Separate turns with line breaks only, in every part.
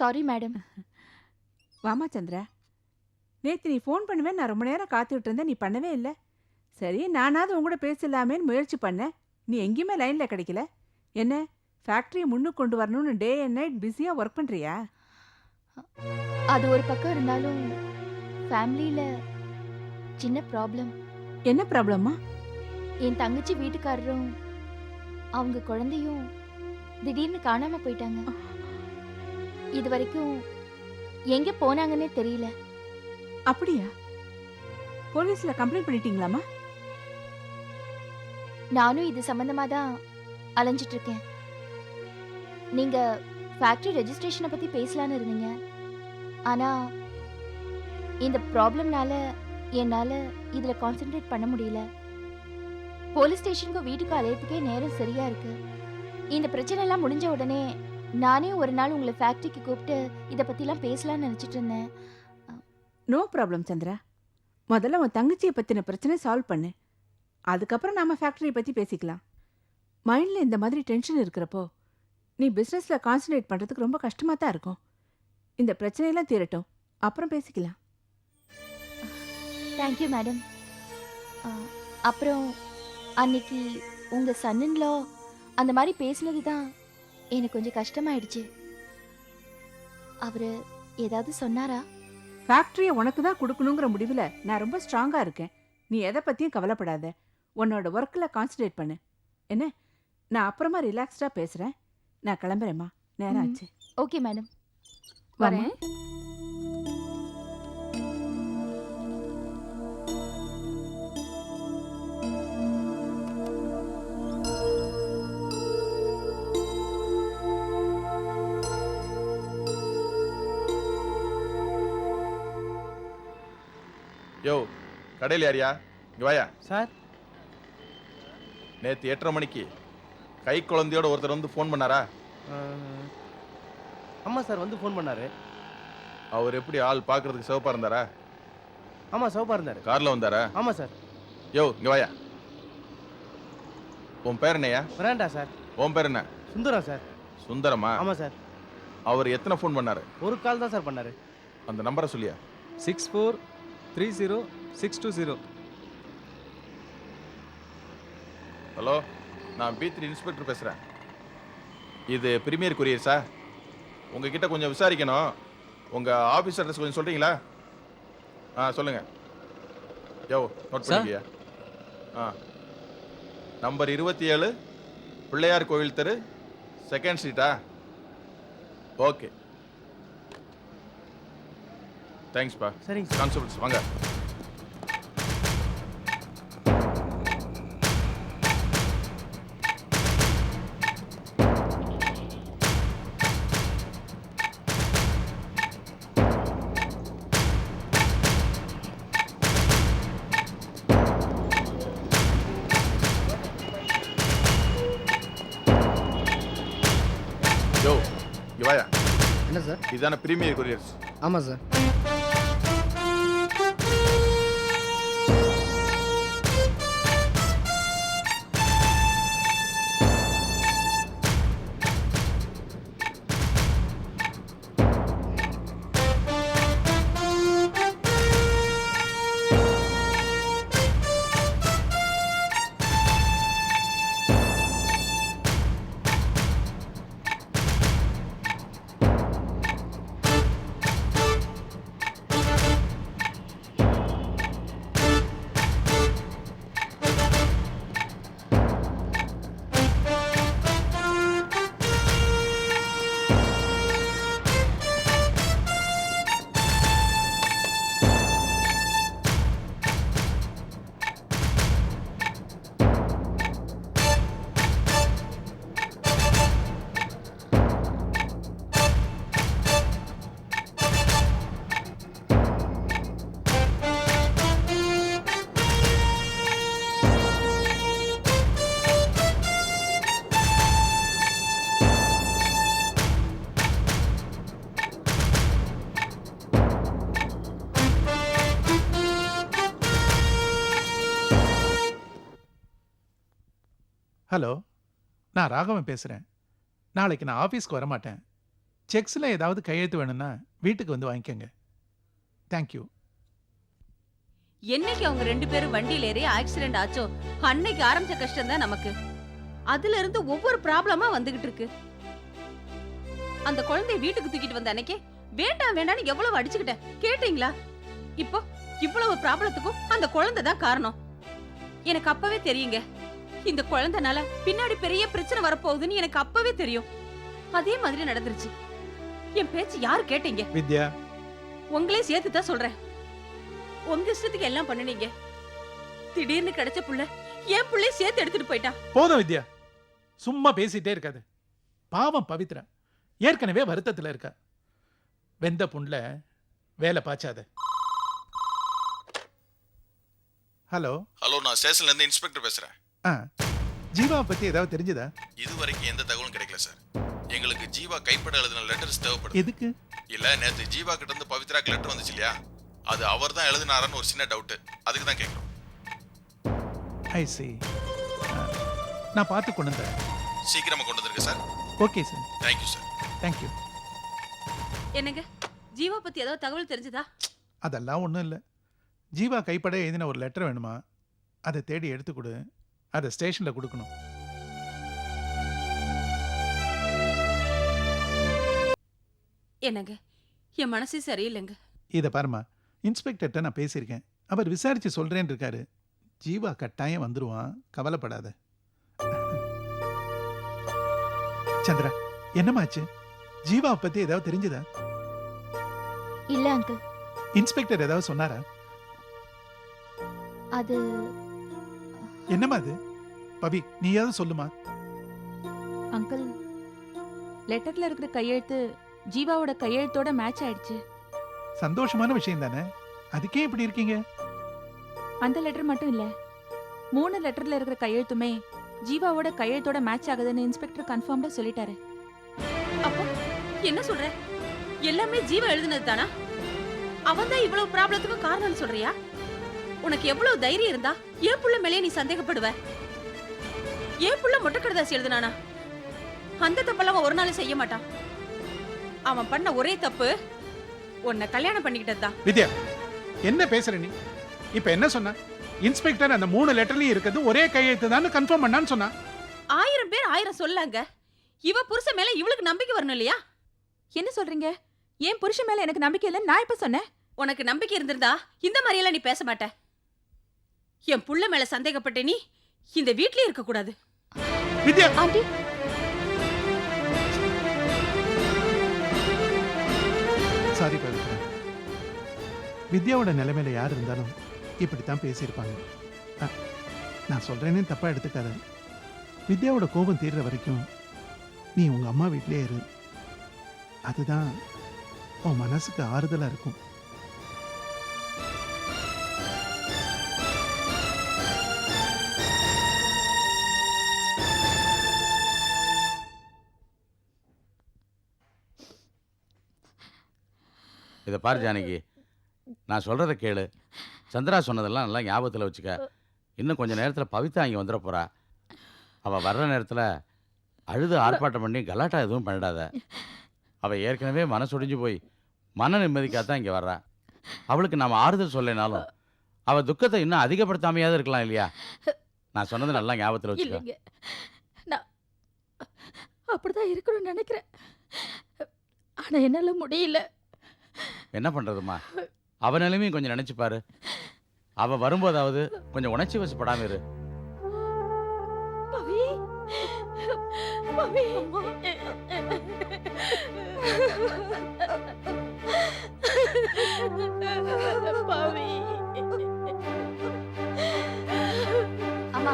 Sorry madam.
வாமா சந்திரா, நேத்து நீ ஃபோன் பண்ணுவேன் நான் ரொம்ப நேரம் காத்துக்கிட்டு இருந்தேன், நீ பண்ணவே இல்ல. சரி நானாவது உன் கூட பேசலாமேன்னு முயற்சி பண்ணேன். நீ எங்கேயுமே லைன்ல கிடைக்கல. என்ன ஃபேக்டரியை முன்னுக்கு கொண்டு வரணும்னு டே அண்ட் நைட் பிஸியா ஒர்க் பண்றியா?
அது ஒரு பக்கம் இருந்தாலும் ஃபேமிலியில சின்ன ப்ராப்ளம்.
என்ன ப்ராப்ளமா?
என் தங்கச்சி வீட்டுக்காரரும் அவங்க குழந்தையும் திடீர்னு காணாம போயிட்டாங்க. இது வரைக்கும் எங்க போனாங்கன்னே தெரியல.
அப்படியா? போலீஸ்ல கம்ப்ளைண்ட் பண்ணிட்டீங்களாமா?
நானும் இது சம்பந்தமா தான் அலைஞ்சிட்டு இருக்கேன். நீங்க ஃபேக்டரி ரெஜிஸ்ட்ரேஷனை பத்தி பேசலான்னு இருந்தீங்க. ஆனா இந்த ப்ராப்ளம்னால என்னால இதுல கான்சென்ட்ரேட் பண்ண முடியல. போலீஸ் ஸ்டேஷனுக்கு வீட்டுக்கு அலையறதுக்கே நேரம் சரியா இருக்கு. இந்த பிரச்சனை எல்லாம் முடிஞ்ச உடனே நானே ஒரு நாள் உங்களை ஃபேக்டரிக்கு கூப்பிட்டு இத பத்திலாம் பேசலாம்னு நினைச்சிட்டு இருந்தேன்.
No problem Chandra. முதல்ல உன் தங்கச்சியை பத்தின பிரச்சனை சால்வ் பண்ணு. அதுக்கப்புறம் நாம ஃபேக்டரியை பத்தி பேசிக்கலாம். மைண்ட்ல இந்த மாதிரி டென்ஷன் இருக்கிறப்போ நீ பிசினஸ்ல கான்சென்ட்ரேட் பண்றதுக்கு ரொம்ப கஷ்டமா தான் இருக்கும். இந்த பிரச்சனையெல்லாம் தீரட்டும், அப்புறம் பேசிக்கலாம்.
Thank you madam. அப்புறம் அன்னைக்கு உங்க சன்னின்லா அந்த மாதிரி பேசினது தான் எனக்கு கொஞ்சம் கஷ்டமாயிடுச்சு. அவரு ஏதாவது சொன்னாரா?
ஃபேக்டரியை உனக்கு தான் கொடுக்கணுங்கிற முடிவில் நான் ரொம்ப ஸ்ட்ராங்கா இருக்கேன். நீ எதை பத்தியும் கவலைப்படாத. உன்னோட ஒர்க்ல கான்சென்ட்ரேட் பண்ணு. என்ன, நான் அப்புறமா ரிலாக்ஸ்டா பேசுறேன். நான் கிளம்புறேம்மா, நேரம் ஆச்சு.
ஓகே மேடம்,
வாம்மா.
வரேன்.
யோ, கடையில் யாரியா? இங்கே வாயா.
சார்,
நேற்று 8:30 மணிக்கு கை குழந்தையோட ஒருத்தர் வந்து ஃபோன் பண்ணாரா?
ஆமாம் சார், வந்து ஃபோன் பண்ணார்.
அவர் எப்படி ஆள் பார்க்கறதுக்கு சிவப்பாக இருந்தாரா?
ஆமாம், சிவப்பாக இருந்தார்.
காரில் வந்தாரா?
ஆமாம் சார்.
யோ, இங்கே வாயா. உன் பேர் என்னையா?
பிராண்டா சார்.
உன் பேர் என்ன?
சுந்தரம் சார்.
சுந்தரமா?
ஆமாம் சார்.
அவர் எத்தனை ஃபோன் பண்ணார்?
ஒரு கால் தான் சார் பண்ணார்.
அந்த நம்பரை சொல்லியா?
64306220.
ஹலோ, நான் B3 இன்ஸ்பெக்டர் பேசுகிறேன். இது பிரீமியர் கொரியர் சார். உங்ககிட்ட கொஞ்சம் விசாரிக்கணும். உங்கள் ஆஃபீஸ் அட்ரஸ் கொஞ்சம் சொல்கிறீங்களா? சொல்லுங்கள். யோ, நோட் பண்ணிக்கியா? நம்பர் 27 பிள்ளையார் கோவில் தெரு, செகண்ட் ஸ்ட்ரீட்டா? ஓகே, தேங்க்ஸ்ப்பா.
சரிங்க சார்.
கான்ஸ்டபிள்ஸ் வாங்க. யோ, இங்க வாயா.
என்ன சார்?
இதான பிரீமியர் கொரியர்ஸ்.
ஆமாம் சார்.
ஹலோ, நான் ராகவன் பேசுகிறேன். நாளைக்கு நான் ஆஃபீஸ்க்கு வரமாட்டேன்.
செக்ஸில் ஏதாவது கையெழுத்து வேணும்னா வீட்டுக்கு வந்து வாங்கிக்கோங்க. தேங்க்யூ.
என்னைக்கு அவங்க 2 பேரும் வண்டியில ஏறி ஆக்சிடென்ட் ஆச்சோ அன்னைக்கு ஆரம்பிச்ச கஷ்டம் தான் நமக்கு. அதுல இருந்து ஒவ்வொரு ப்ராப்ளமா வந்துகிட்டு இருக்கு. அந்த குழந்தைய வீட்டுக்கு தூக்கிட்டு வந்த அன்னைக்கே வேண்டாம் வேண்டாம்னு எவ்வளவு அடிச்சுக்கிட்டேன், கேட்டீங்களா? இப்போ இவ்வளவு ப்ராப்ளத்துக்கும் அந்த குழந்தை தான் காரணம். எனக்கு அப்பவே தெரியுங்க, இந்த குழந்தைனால பின்னாடி பெரிய பிரச்சனை வரப்போகுதுன்னு எனக்கு அப்பவே தெரியும். அதே மாதிரி நடந்துருச்சு. என் பேச்சு யாரு கேட்டீங்க?
வித்யா,
உங்களே சேர்த்து தான் சொல்றேன். உங்க இஷ்டத்துக்கு எல்லாம் பண்ணுனீங்க. திடீர்னு கிடைச்ச புள்ள என் புள்ளைய சேர்த்து எடுத்துட்டு போயிட்டா.
போதும் வித்யா, சும்மா பேசிட்டே இருக்காது. பாவம் பவித்ரா ஏற்கனவே வருத்தத்தில் இருக்கா. வெந்த புண்ல வேலை பாய்ச்சாத. ஹலோ
ஹலோ, நான் ஸ்டேஷன்ல இருந்து இன்ஸ்பெக்டர் பேசுறேன்.
ஜீவாவை பத்தி ஏதாவது தெரிஞ்சுதா?
இது வரைக்கும் எந்த தகவலும் கிடைக்கல சார். எங்களுக்கு ஜீவா கைப்பட எழுதின லெட்டர்ஸ் தேவைப்படுது.
எதுக்கு?
இல்ல, நேத்து ஜீவா கிட்ட இருந்து பவித்ராக்கு லெட்டர் வந்துச்சு இல்லையா, அது அவர் தான் எழுதினாரான்னு ஒரு சின்ன டவுட், அதுக்கு தான் கேட்குறோம்.
ஐ சி. நான் பார்த்து கொண்டு வந்துறேன்.
சீக்கிரமா கொண்டு வந்துருங்க sir.
Okay sir.
Thank you sir.
Thank you.
என்னங்க, ஜீவா பத்தி ஏதாவது தகவல் தெரிஞ்சதா?
அதெல்லாம் ஒன்றும் இல்லை. ஜீவா கைப்பட எழுதின ஒரு லெட்டர் வேணுமா, அதை தேடி எடுத்து கொடு. அதை ஸ்டேஷனில் கொடுக்கணும்.
என்னங்க, என் மனசே சரியில்லைங்க.
இதை பாருமா, இன்ஸ்பெக்டர்கிட்ட நான் பேசியிருக்கேன். அவர் விசாரிச்சு சொல்றேன்னு இருக்காரு. ஜீவா கட்டாயம் வந்துருவான், கவலைப்படாத. சந்திரா, என்னமாச்சு? ஜீவாவை பத்தி ஏதாவது தெரிஞ்சதா?
இல்ல அங்கிள்.
இன்ஸ்பெக்டர் ஏதாவது சொன்னாரா?
அது
என்னம்மா அது? பவி, நீயாவது சொல்லுமா.
அங்கிள், லெட்டர்ல இருக்கிற கையெழுத்து ஜீவாவோட கையெழுத்தோட மேட்ச் ஆயிடுச்சு.
சந்தோஷமான விஷயம் தானே, அதுக்கே இப்படி இருக்கீங்க?
அந்த லெட்டர் மட்டும் இல்ல, 3 லெட்டர்ல இருக்கிற கையெழுத்துமே ஜீவாவோட கையெழுத்தோட மேட்ச் ஆகுதுன்னு இன்ஸ்பெக்டர் கன்ஃபார்ம்டா சொல்லிட்டாரு.
அப்போ என்ன சொல்ற? எல்லாமே ஜீவா எழுதுனது தானா? அவன் தான் இவ்வளவு ப்ராப்ளத்துக்கும் காரணம்னு சொல்றியா? உனக்கு எவ்வளவு தைரியம் இருந்தா ஏன் புள்ள மேலே நீ சந்தேகப்படுவ? ஏன் புள்ள மொட்டை கடுதாசி எழுதுனானா? அந்த தப்பெல்லாம் அவன் ஒரு நாள் செய்ய மாட்டான். அவன் பண்ண ஒரே தப்பு உன்னை கல்யாணம் பண்ணிக்கிட்டதுதான்.
வித்யா, என்ன பேசுற நீ? இப்ப என்ன சொன்ன? இன்ஸ்பெக்டர் அந்த 3 லெட்டர்லயும் இருக்கிறது ஒரே கையெழுத்து தான் கன்ஃபார்ம் பண்ணான்னு சொன்னா.
1000 பேர் 1000 சொல்லாங்க. இவ புருஷன் மேல இவளுக்கு நம்பிக்கை வரணும் இல்லையா?
என்ன சொல்றீங்க? என் புருஷன் மேல எனக்கு நம்பிக்கை இல்லைன்னு நான் இப்ப சொன்னேன்.
உனக்கு நம்பிக்கை இருந்திருந்தா இந்த மாதிரி எல்லாம் நீ பேச மாட்ட. என் புள்ள மேல சந்தேகப்பட்ட நீ இந்த வீட்லயே இருக்க கூடாது.
வித்யா,
ஆண்டி,
சாரி பவித்ரா. வித்யாவோட நிலைமையில யார் இருந்தாலும் இப்படித்தான் பேசியிருப்பாங்க. நான் சொல்றேன்னு தப்பா எடுத்துக்காத. வித்யாவோட கோபம் தீர்ற வரைக்கும் நீ உங்க அம்மா வீட்டிலே இரு. அதுதான் உன் மனசுக்கு ஆறுதலா இருக்கும்.
இதை பாரு ஜானகி, நான் சொல்கிறத கேளு. சந்திரா சொன்னதெல்லாம் நல்லா ஞாபகத்தில் வச்சுக்க. இன்னும் கொஞ்சம் நேரத்தில் பவித்ரா இங்கே வந்துட போகிறா. அவள் வர்ற நேரத்தில் அழுது ஆர்ப்பாட்டம் பண்ணி கலாட்டா எதுவும் பண்ணிடாத. அவள் ஏற்கனவே மனசொடிஞ்சு போய் மன நிம்மதிக்காகத்தான் இங்கே வர்றா. அவளுக்கு நாம் ஆறுதல் சொல்லனாலும் அவள் துக்கத்தை இன்னும் அதிகப்படுத்தாமையாவது இருக்கலாம் இல்லையா? நான் சொன்னது நல்லா ஞாபகத்தில் வச்சுக்க.
இல்லைங்க, நான் அப்படிதான் இருக்கணும்னு நினைக்கிறேன். ஆனா என்னால முடியல.
என்ன பண்ணுறதுமா, அவ நிலைமையும் கொஞ்சம் நினச்சி பாரு. அவள் வரும்போதாவது கொஞ்சம் உணர்ச்சி வசப்படாமல் இரு.
பவி, பவி, பவி.
அம்மா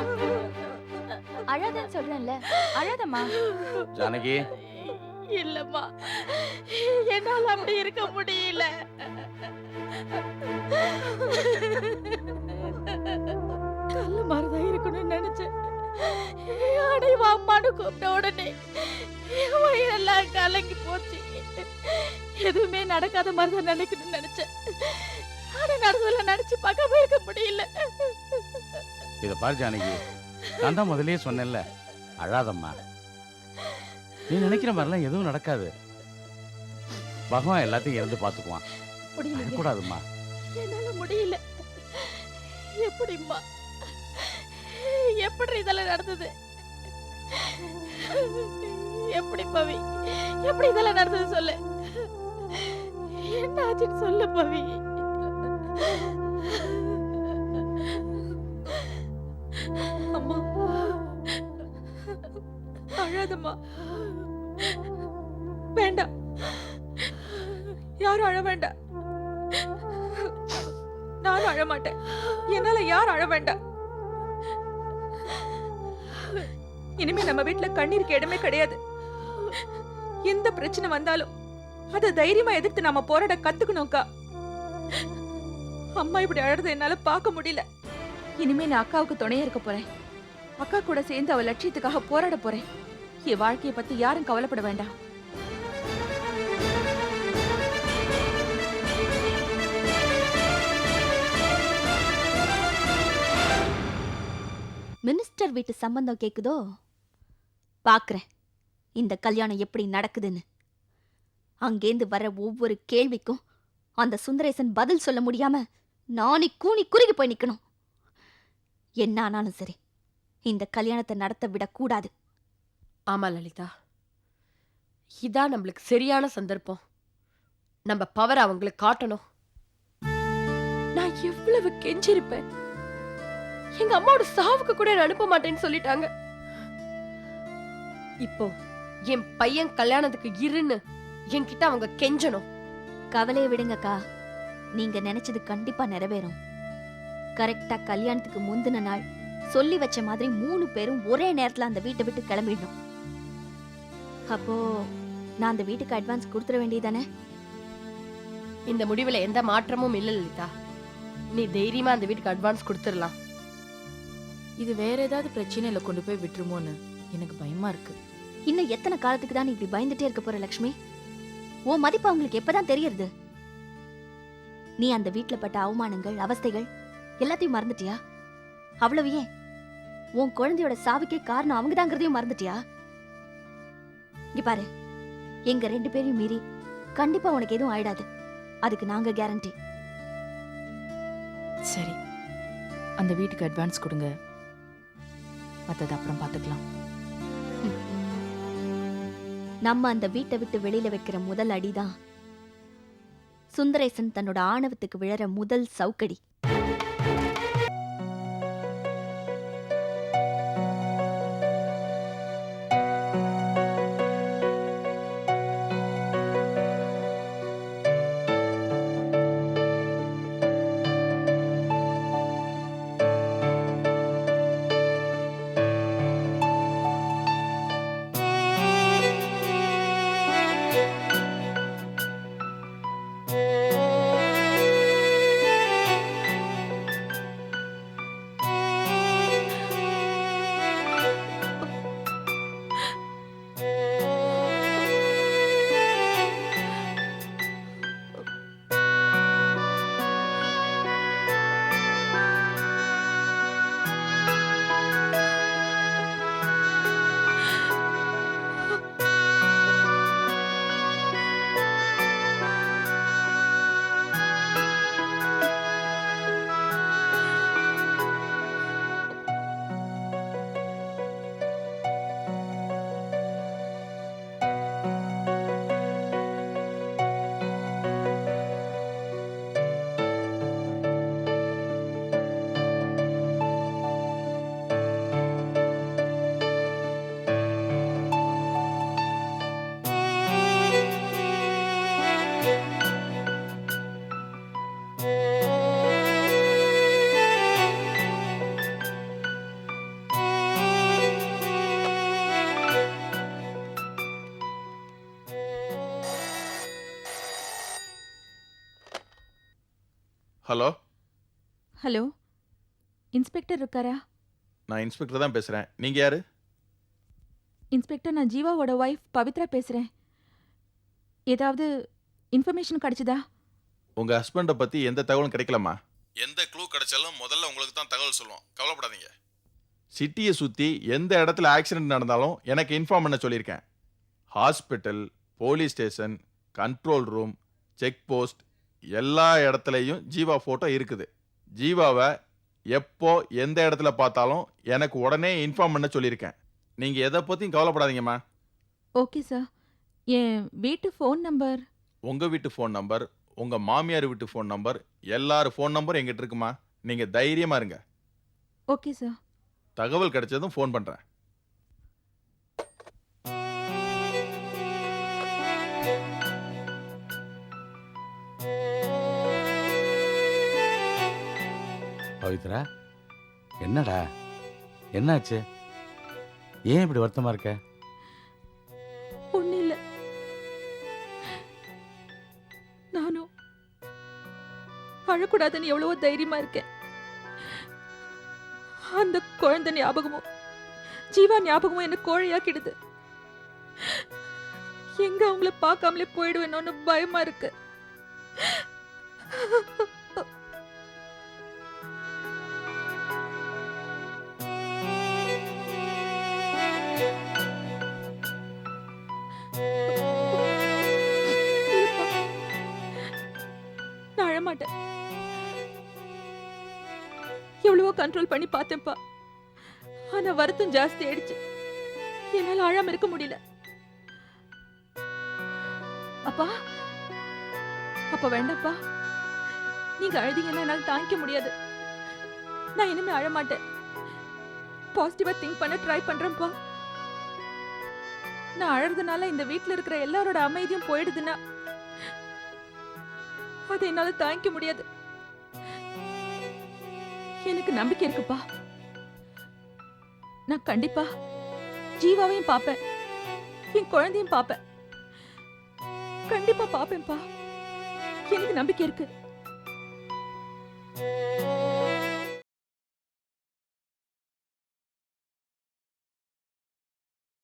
அழாதன்னு சொல்றேன்ல, அழாதம்மா.
ஜானகி,
இல்லம்மா, என்னால அப்படி இருக்க முடியல. கல்லு மாதிரிதான் இருக்கணும்னு நினைச்சேன். அடைவா அம்மானு கூப்பிட்ட உடனே என் வயிறெல்லாம் கலங்கி போச்சு. எதுவுமே நடக்காத மாதிரிதான் நினைக்கணும்னு நினைச்சேன். ஆனா நடந்ததெல்லாம் நினைச்சு பார்க்காம இருக்க முடியல.
இதை பாரு ஜானகி, நான் தான் முதல்லயே சொன்னேன்ல, அழாதம்மா. நீ நினைக்கிற மாதிரிலாம் எதுவும் நடக்காது. பகவான் எல்லாத்தையும் இருந்து பார்த்துக்குவான்.
முடியல
அழக்கூடாதும்மா.
என்னால முடியல. எப்படிம்மா எப்படி இதெல்லாம் நடந்தது? எப்படி பவி எப்படி இதெல்லாம் நடந்தது சொல்லு. என்ன ஆச்சுன்னு சொல்லு பவி. அம்மா அழாதம்மா. வேண்டாம், யாரும் அழ வேண்டாம். நானும் அழ மாட்டேன். என்னால யாரும் அழ வேண்டாம். இனிமே நம்ம வீட்டுல கண்ணீருக்கு இடமே கிடையாது. எந்த பிரச்சனை வந்தாலும் அத தைரியமா எதிர்த்து நாம போராட கத்துக்கணும்க்கா. அம்மா இப்படி அழறத என்னால பார்க்க முடியல. இனிமே நான் அக்காவுக்கு துணையா இருக்க போறேன். அக்கா கூட சேர்ந்து அவ லட்சியத்துக்காக போராட போறேன். என் வாழ்க்கைய பத்தி யாரும் கவலைப்பட வேண்டாம்.
மினிஸ்டர் வீட்டு சம்பந்தம் கேக்குதோ? பாக்குறேன் இந்த கல்யாணம் எப்படி நடக்குதுன்னு. அங்கேந்து வர ஒவ்வொரு கேள்விக்கும் அந்த சுந்தரேசன் பதில் சொல்ல முடியாம நானே கூனி குறுகி போய் நிக்கணும். என்ன ஆனாலும் சரி, இந்த கல்யாணத்தை நடத்த விடக்கூடாது.
ஆமா லலிதா, இதான் நம்மளுக்கு சரியான சந்தர்ப்பம். நம்ம பவர் அவங்களுக்கு காட்டணும். நான் எவ்வளவு கெஞ்சிருப்பேன். எங்க அம்மாவோட சாவுக்கு கூட என்ன அனுப்ப மாட்டேன்னு சொல்லிட்டாங்க. இப்போ என் பையன் கல்யாணத்துக்கு இருன்னு என்கிட்ட அவங்க கெஞ்சணும்.
கவலையை விடுங்கக்கா, நீங்க நினைச்சது கண்டிப்பா நிறைவேறும். கரெக்டா கல்யாணத்துக்கு முந்தின நாள் சொல்லி வச்ச மாதிரி 3 பேரும் ஒரே நேரத்துல அந்த வீட்டை விட்டு கிளம்பிடணும். அப்போ நான் அந்த வீட்டுக்கு அட்வான்ஸ் கொடுத்துட வேண்டியதானே?
இந்த முடிவுல எந்த மாற்றமும் இல்ல லலிதா. நீ தைரியமா அந்த வீட்டுக்கு அட்வான்ஸ் கொடுத்துடலாம்.
இது வேற ஏதாவது பிரச்சனையில கொண்டு போய் விட்டுருமோன்னு எனக்கு பயமா இருக்கு.
இன்னும் எத்தனை காலத்துக்கு தான் நீ இப்படி பயந்துட்டே இருக்க போற லக்ஷ்மி? உன் மதிப்பு அவங்களுக்கு எப்பதான் தெரியறது? நீ அந்த வீட்டுல பட்ட அவமானங்கள், அவஸ்தைகள் எல்லாத்தையும் மறந்துட்டியா? அவ்வளவு ஏன், உன் குழந்தையோட சாவுக்கே காரணம் அவங்கதாங்கிறதையும் மறந்துட்டியா? இங்க பாரு, எங்க 2 பேரையும் மீறி கண்டிப்பா உனக்கு எதுவும் ஆயிடாது. அதுக்கு நாங்க கேரண்டி.
சரி, அந்த வீட்டுக்கு அட்வான்ஸ் கொடுங்க, மத்தது அப்புறம் பாத்துக்கலாம்.
நம்ம அந்த வீட்டை விட்டு வெளியில வைக்கிற முதல் அடிதான் சுந்தரேசன் தன்னோட ஆணவத்துக்கு விழற முதல் சவுக்கடி.
ஹலோ,
ஹலோ, இன்ஸ்பெக்டர் இருக்காரா?
நான் இன்ஸ்பெக்டர் தான் பேசுறேன். நீங்க யாரு?
இன்ஸ்பெக்டர், நான் ஜீவாவோட ஒய்ஃப் பவித்ரா பேசுறேன். ஏதாவது இன்ஃபர்மேஷன் கிடைச்சதா?
உங்க ஹஸ்பண்டை பத்தி எந்த தகவலும் கிடைக்கலம்மா. எந்த க்ளூ கிடைச்சாலும் முதல்ல உங்களுக்கு தான் தகவல் சொல்லுவோம். கவலைப்படாதீங்க. சிட்டியை சுற்றி எந்த இடத்துல ஆக்சிடென்ட் நடந்தாலும் எனக்கு இன்ஃபார்ம் பண்ண சொல்லியிருக்கேன். Hospital, police station, control room, check post எல்லா இடத்துலையும் ஜீவா ஃபோட்டோ இருக்குது. ஜீவாவை எப்போ எந்த இடத்துல பார்த்தாலும் எனக்கு உடனே இன்ஃபார்ம் பண்ண சொல்லியிருக்கேன். நீங்கள் எதை பற்றியும் கவலைப்படாதீங்கம்மா.
Okay sir. என் வீட்டு ஃபோன் நம்பர்?
உங்கள் வீட்டு ஃபோன் நம்பர், உங்கள் மாமியார் வீட்டு ஃபோன் நம்பர், எல்லார் ஃபோன் நம்பரும் எங்கிட்ட இருக்குமா. நீங்கள் தைரியமாக இருங்க.
Okay sir.
தகவல் கிடைச்சதும் ஃபோன் பண்ணுறேன்.
பவித்ரா, என்னடா, என்னாச்சு? ஏன் இப்படி வருத்தமா இருக்க?
ஒன்றும் இல்லை. நானும் அழக்கூடாதுன்னு எவ்வளவோ தைரியமா இருக்கேன். அந்த குழந்தை ஞாபகமும் ஜீவா ஞாபகமும் என்ன கோழையாக்கிடுது. எங்க அவங்கள பார்க்காமலே போயிடுவேணும்னு பயமா இருக்கு. நான் அழமாட்டேன். எவ்வளவோ கண்ட்ரோல் பண்ணி பார்த்தேன்ப்பா. ஆனா வருத்தம் ஜாஸ்தி ஆயிடுச்சு. என்னால அழாம இருக்க முடியல. அப்பா, அப்ப வேண்டாப்பா. நீங்க அழுதீங்கன்னா என்னால தாங்கிக்க முடியாது. நான் இனிமே அழமாட்டேன். பாசிட்டிவா திங்க் பண்ண ட்ரை பண்றேன்ப்பா. நான் அழறதுனால இந்த வீட்ல இருக்கிற எல்லாரோட அமைதியும் போயிடுதுன்னா அதை என்னால தாங்கிக்க முடியாது. எனக்கு நம்பிக்கை இருக்குப்பா. நான் கண்டிப்பா ஜீவாவையும் பாப்பேன், என் குழந்தையும் பாப்பேன். கண்டிப்பா பாப்பேன்ப்பா. எனக்கு நம்பிக்கை இருக்கு.